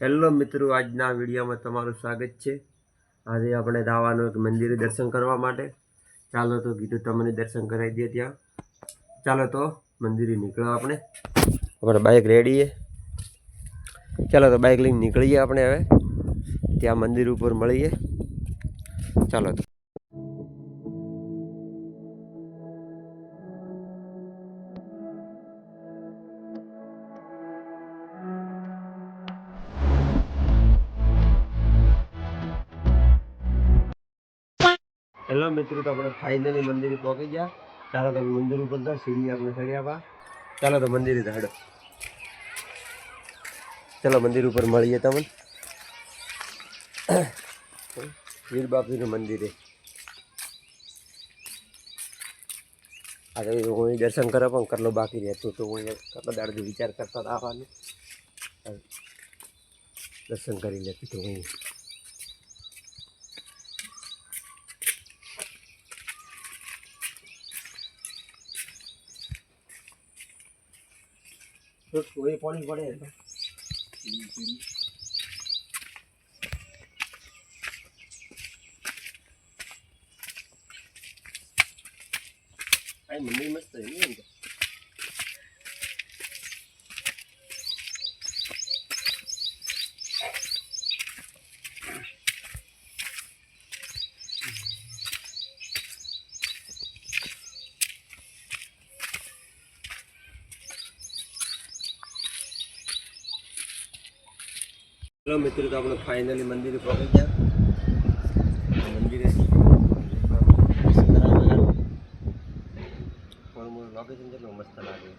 Hello મિત્રો, આજના વિડીયોમાં તમારું સ્વાગત છે। આજે આપણે જવાનું એક મંદિરે દર્શન કરવા માટે। ચાલો તો કીધું તમને દર્શન કરાવી દઈએ ત્યાં। ચાલો તો મંદિરે નીકળો આપણે બાઇક રેડી છે। ચાલો તો બાઇક લઈને નીકળીએ આપણે હવે ત્યાં મંદિર ઉપર મળીએ। ચાલો તો હેલો મિત્રો, તો આપણે ફાઇનલી મંદિરે પહોંચી ગયા। ચાલો તો મંદિર ઉપર તો સીડી આપણે ચડ્યા પા। ચાલો તો મંદિરે ધાડો। ચાલો મંદિર ઉપર મળીએ તમને। વીર બાપુનું મંદિર છે। આજે હું દર્શન કરવા પણ કેટલો બાકી રહેતું તો હું કેટલો દાડથી વિચાર કરતા આવવાનું દર્શન કરી લેતું તો હું કોઈ પાણી પડે આ મંદિર મસ્ત છે ને। હેલો મિત્રો, તો આપણે ફાઇનલી મંદિરે પહોંચી ગયા। મંદિરે લોકેશન કેટલું મસ્ત લાગે।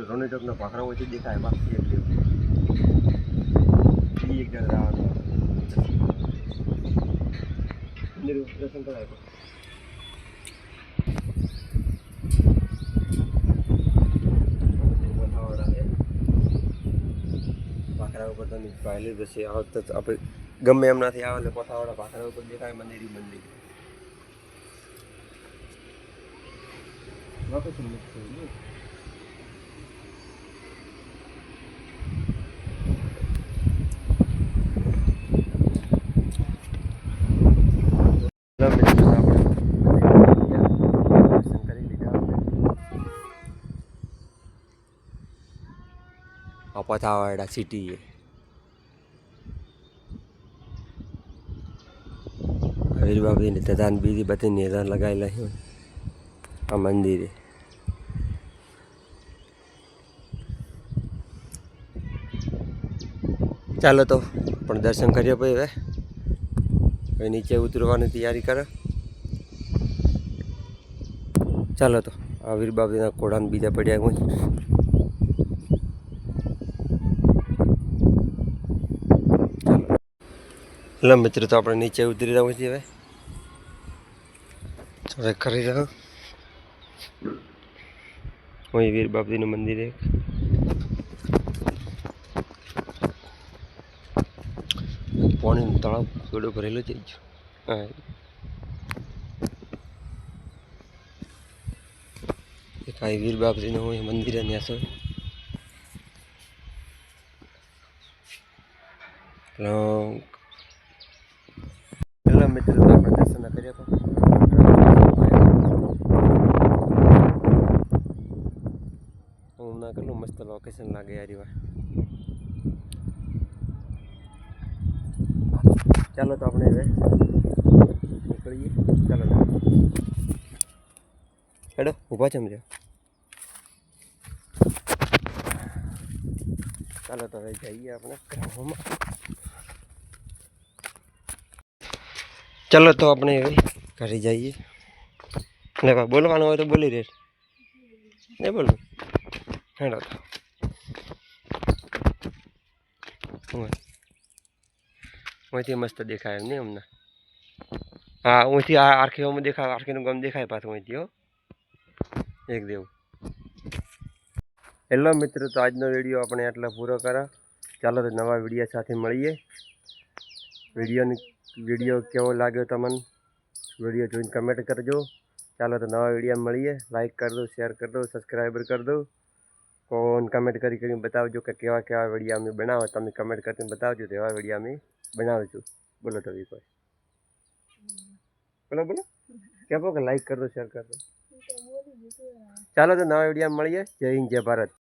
રોની ચોકના પાખરા ઓછી દેખાય બાકી એક જગ્યા મંદિર દર્શન કરાય પાખરા ઉપર તો પહેલી પછી આવત આપણે ગમે એમ નથી આવે એટલે કોઠાવાળા પાખરા ઉપર દેખાય મંદિર લોકેશન મસ્ત છે। પથાવાડા સિટી है वीर बाबू ने तदान बीजी बती निदान लगाएला है आ मंदिर है। चलो तो पण दर्शन करिए भाई હવે નીચે ઉતરવાની તૈયારી કરે। ચાલો તો આ વીર બાબુના કોડાને બીજા પડ્યા હોય। હેલો મિત્રો, તો આપણે નીચે ઉતરી રહ્યા છીએ હવે થોડે કરી રહ્યા વहीं વીર બાપજીનું મંદિર એક પાણીનું તળાવ થોડું ભરેલું છે। હા કાંઈ વીર બાપજીનું હોય મંદિર ત્યાં સર હેલો મિત્રો, તો આપણે દર્શન કરીએ પણ કેટલું મસ્ત લોકેશન લાગે યાર એવા। ચાલો તો આપણે હવે નીકળીએ। ચાલો હેડો ઊભા છે સમજો। ચાલો તો હવે જઈએ આપણે ગ્રામમાં। ચાલો તો આપણે હવે ઘરે જઈએ। એટલે બોલવાનું હોય તો બોલી રહે નહીં બોલવું હેડો તો અહીંથી મસ્ત દેખાય એમ નહીં અમને। હા અહીંથી આ આરખીઓમાં દેખાય આરખીનું ગમ દેખાય પાછું અહીંથી હો એક દેવું। હેલો મિત્રો, તો આજનો વિડીયો આપણે આટલા પૂરો કરા। ચાલો તો નવા વિડીયો સાથે મળીએ। વિડીયો કેવો લાગ્યો તમને વિડીયો જોઈને કમેન્ટ કરજો। ચાલો તો નવા વિડીયો મળીએ। લાઈક કરી દો, શેર કરી દો, સબસ્ક્રાઈબર કરી દો। કોણ કમેન્ટ કરીને બતાવજો કે કેવા કેવા વિડીયો અમે બનાવો. તમે કમેન્ટ કરીને બતાવજો તો એવા વિડીયો અમે બનાવીશું. બોલો તો કોઈ બોલો બોલો કહેવો કે લાઈક કરજો, શેર કરજો. ચાલો તો નવા વિડીયો મળીએ. જય હિન્દ, જય ભારત.